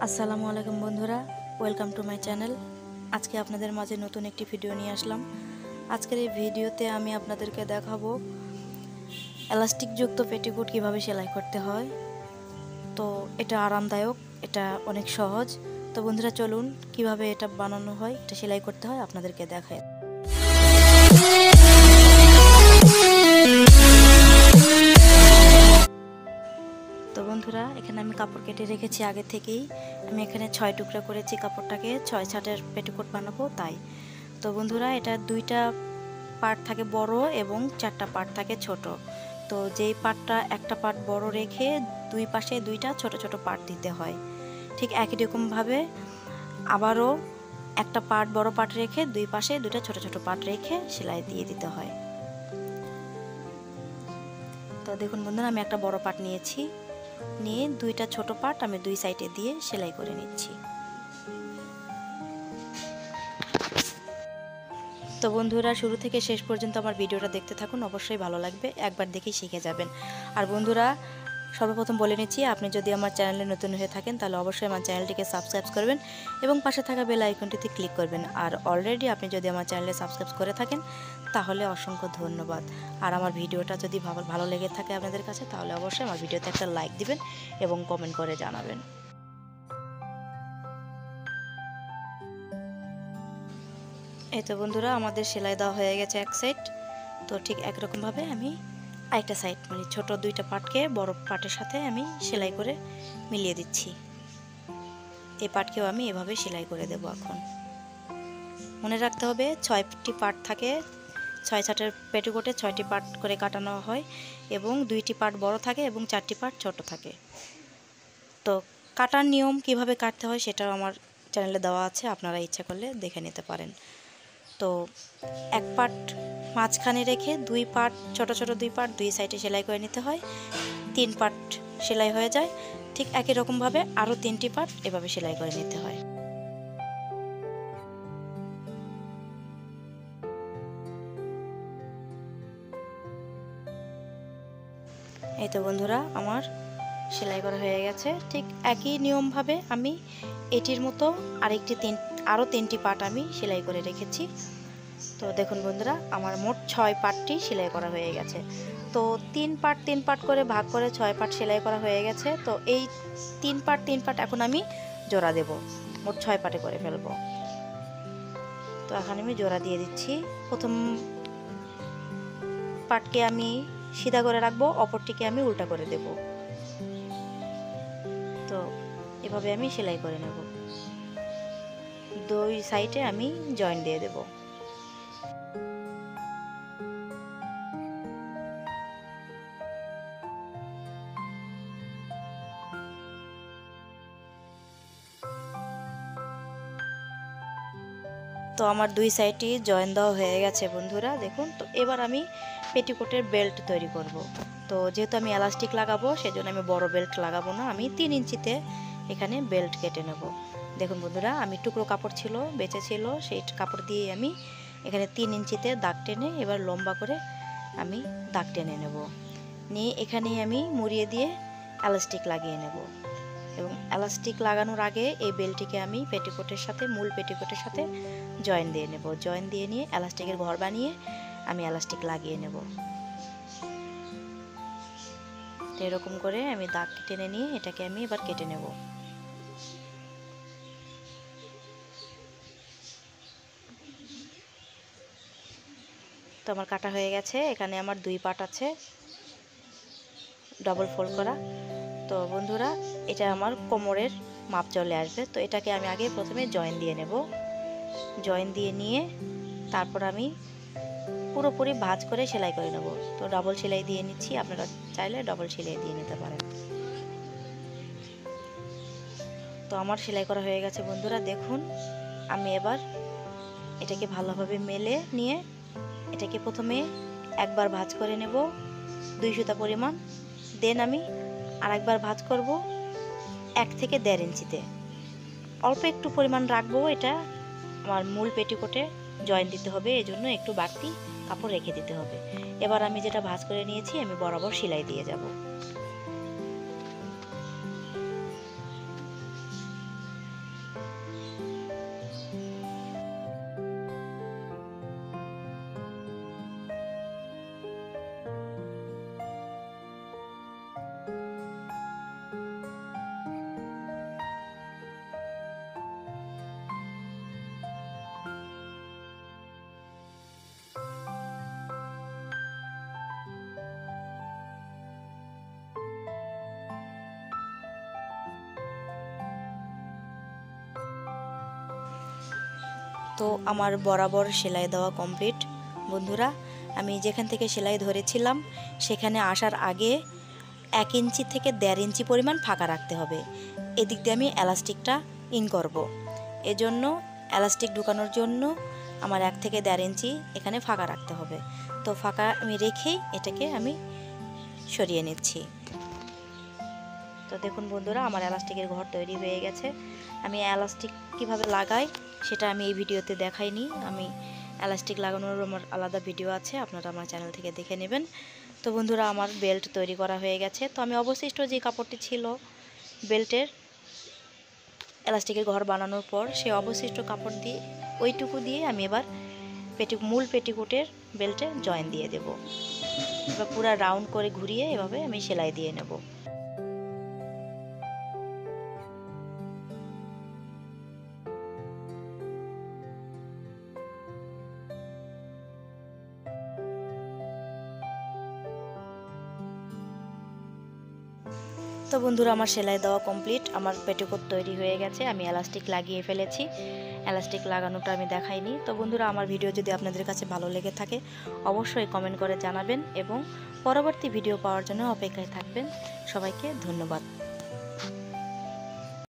আসসালামু আলাইকুম বন্ধুরা, ওয়েলকাম টু মাই চ্যানেল। আজকে আপনাদের মাঝে নতুন একটি ভিডিও নিয়ে আসলাম। আজকের এই ভিডিওতে আমি আপনাদেরকে দেখাবো এলাস্টিকযুক্ত পেটিকোট কিভাবে সেলাই করতে হয়। তো এটা আরামদায়ক, এটা অনেক সহজ। তো বন্ধুরা চলুন কিভাবে এটা বানানো হয়, এটা সেলাই করতে হয় আপনাদেরকে দেখাই। তো বন্ধুরা এখানে আমি কাপড় কেটে রেখেছি আগে থেকেই। আমি এখানে 6 টুকরা করেছি কাপড়টাকে, 6 ছাটের পেটিকোট বানাবো তাই। তো বন্ধুরা এটা 2টা পার্ট থাকে বড় এবং 4টা পার্ট থাকে ছোট। তো যেই পার্টটা একটা পার্ট বড় রেখে দুই পাশে 2টা ছোট ছোট পার্ট দিতে হয়। ঠিক একই রকমভাবে আবারও একটা পার্ট বড় পার্ট রেখে দুই পাশে 2টা ছোট ছোট পার্ট রেখে সেলাই দিয়ে দিতে হয়। তো দেখুন বন্ধুরা আমি একটা বড় পার্ট নিয়েছি, নিয়ে 2টা ছোট পার্ট আমি 2 সাইডে দিয়ে সেলাই করে নিচ্ছি। তো বন্ধুরা শুরু থেকে শেষ পর্যন্ত আমার ভিডিওটা দেখতে থাকুন, অবশ্যই ভালো লাগবে, একবার দেখেই শিখে যাবেন। আর বন্ধুরা সর্বপ্রথম বলে নিচ্ছি, আপনি যদি আমার চ্যানেলে নতুন হয়ে থাকেন তাহলে অবশ্যই আমার চ্যানেলটিকে সাবস্ক্রাইব করবেন এবং পাশে থাকা বেল আইকনটিতে ক্লিক করবেন। আর অলরেডি আপনি যদি আমার চ্যানেলে সাবস্ক্রাইব করে থাকেন তাহলে অসংখ্য ধন্যবাদ। আর আমার ভিডিওটা যদি ভালো লেগে থাকে আপনাদের কাছে তাহলে অবশ্যই আমার ভিডিওতে একটা লাইক দিবেন এবং কমেন্ট করে জানাবেন। এই তো বন্ধুরা আমাদের সেলাই দেওয়া হয়ে গেছে এক সাইড। তো ঠিক একরকমভাবে আমি আরেকটা সাইড মানে ছোট 2টা পার্টকে বড় পার্টের সাথে আমি সেলাই করে মিলিয়ে দিচ্ছি। এই পার্টকেও আমি এভাবে সেলাই করে দেব। এখন মনে রাখতে হবে 6টি পার্ট থাকে, 6 ছাটের পেটিকোটে 6টি পার্ট করে কাটানো হয় এবং 2টি পার্ট বড় থাকে এবং 4টি পার্ট ছোট থাকে। তো কাটার নিয়ম কিভাবে কাটতে হয় সেটাও আমার চ্যানেলে দেওয়া আছে, আপনারা ইচ্ছা করলে দেখে নিতে পারেন। তো এক পার্ট মাঝখানে রেখে 2 পার্ট ছোট ছোট 2 পার্ট 2 সাইডে সেলাই করে নিতে হয়। 3 পার্ট সেলাই হয়ে যায়। ঠিক একই রকমভাবে আরও 3টি পার্ট এভাবে সেলাই করে নিতে হয়। এই তো বন্ধুরা আমার সেলাই করা হয়ে গেছে। ঠিক একই নিয়মভাবে আমি এটির মতো আরও 3টি পার্ট আমি সেলাই করে রেখেছি। তো দেখুন বন্ধুরা আমার মোট 6 পার্টটি সেলাই করা হয়ে গেছে। তো 3 পার্ট করে ভাগ করে 6 পার্ট সেলাই করা হয়ে গেছে। তো এই 3 পার্ট এখন আমি জোড়া দেব, মোট 6 পার্টে করে ফেলবো। তো এখন আমি জোড়া দিয়ে দিচ্ছি। প্রথম পার্টকে আমি সিধা করে রাখবো, অপরটিকে আমি উল্টা করে দেব। তো এভাবে আমি সেলাই করে নেব। 2 সাইডে আমি জয়েন দিয়ে দেব। তো আমার 2 সাইডই জয়েন দেওয়া হয়ে গেছে বন্ধুরা, দেখুন। তো এবার আমি পেটিকোটের বেল্ট তৈরি করব। তো যেহেতু আমি এলাস্টিক লাগাবো সেজন্য আমি বড় বেল্ট লাগাবো না, আমি 3 ইঞ্চিতে এখানে বেল্ট কেটে নেব। দেখুন বন্ধুরা আমি টুকরো কাপড় ছিল বেঁচে ছিল, সেই কাপড় দিয়ে আমি এখানে 3 ইঞ্চিতে দাগ টেনে এবার লম্বা করে আমি দাগ টেনে নেব। নিয়ে এখানেই আমি মুড়িয়ে দিয়ে এলাস্টিক লাগিয়ে নেব। এবং এলাস্টিক লাগানোর আগে এই বেল্টটিকে আমি পেটিকোটের সাথে মূল পেটিকোটের সাথে জয়েন দিয়ে নেব। জয়েন দিয়ে নিয়ে এলাস্টিকের ঘর বানিয়ে আমি এলাস্টিক লাগিয়ে নেব। তো এরকম করে আমি দাগ টেনে নিয়ে এটাকে আমি এবার কেটে নেব। তো আমার কাটা হয়ে গেছে। এখানে আমার 2 পার্ট আছে ডবল ফোল্ড করা। তো বন্ধুরা এটা আমার কোমরের মাপ চলে আসবে। তো এটাকে আমি আগে প্রথমে জয়েন দিয়ে নেব। জয়েন দিয়ে নিয়ে তারপর আমি পুরোপুরি ভাঁজ করে সেলাই করে নেব। তো ডাবল সেলাই দিয়ে নিচ্ছি, আপনারা চাইলে ডবল সেলাই দিয়ে নিতে পারেন। তো আমার সেলাই করা হয়ে গেছে বন্ধুরা, দেখুন। আমি এবার এটাকে ভালোভাবে মেলে নিয়ে এটাকে প্রথমে একবার ভাঁজ করে নেব 2 সুতা পরিমাণ। দেন আমি আরেকবার ভাঁজ করব 1 থেকে 1.5 ইঞ্চিতে। অল্প একটু পরিমাণ রাখবো, এটা আমার মূল পেটিকোটে জয়েন দিতে হবে, এজন্য একটু বাড়তি কাপড় রেখে দিতে হবে। এবার আমি যেটা ভাঁজ করে নিয়েছি আমি বরাবর সেলাই দিয়ে যাব। তো আমার বরাবর সেলাই দেওয়া কমপ্লিট বন্ধুরা। আমি যেখান থেকে সেলাই ধরেছিলাম সেখানে আসার আগে 1 ইঞ্চি থেকে 1.5 ইঞ্চি পরিমাণ ফাঁকা রাখতে হবে। এদিক দিয়ে আমি এলাস্টিকটা ইন করব। এজন্য এলাস্টিক ঢুকানোর জন্য আমার 1 থেকে 1.5 ইঞ্চি এখানে ফাঁকা রাখতে হবে। তো ফাঁকা আমি রেখেই এটাকে আমি সরিয়ে নিচ্ছি। তো দেখুন বন্ধুরা, আমার এলাস্টিকের ঘর তৈরি হয়ে গেছে। আমি এলাস্টিক কিভাবে লাগাই সেটা আমি এই ভিডিওতে দেখাইনি। আমি এলাস্টিক লাগানোর আমার আলাদা ভিডিও আছে, আপনারা আমার চ্যানেল থেকে দেখে নেবেন। তো বন্ধুরা, আমার বেল্ট তৈরি করা হয়ে গেছে। তো আমি অবশিষ্ট যে কাপড়টি ছিল বেল্টের এলাস্টিকের ঘর বানানোর পর, সেই অবশিষ্ট কাপড় দিয়ে ওইটুকু দিয়ে আমি এবার মূল পেটিকোটের বেল্টে জয়েন দিয়ে দেব। এবার পুরো রাউন্ড করে ঘুরিয়ে এভাবে আমি সেলাই দিয়ে নেব। তো বন্ধুরা, আমার সেলাই দেওয়া কমপ্লিট। আমার পেটিকোট তৈরি হয়ে গেছে। আমি এলাস্টিক লাগিয়ে ফেলেছি। এলাস্টিক লাগানোটা আমি দেখাইনি। তো বন্ধুরা, আমার ভিডিও যদি আপনাদের কাছে ভালো লেগে থাকে অবশ্যই কমেন্ট করে জানাবেন এবং পরবর্তী ভিডিও পাওয়ার জন্য অপেক্ষায় থাকবেন। সবাইকে ধন্যবাদ।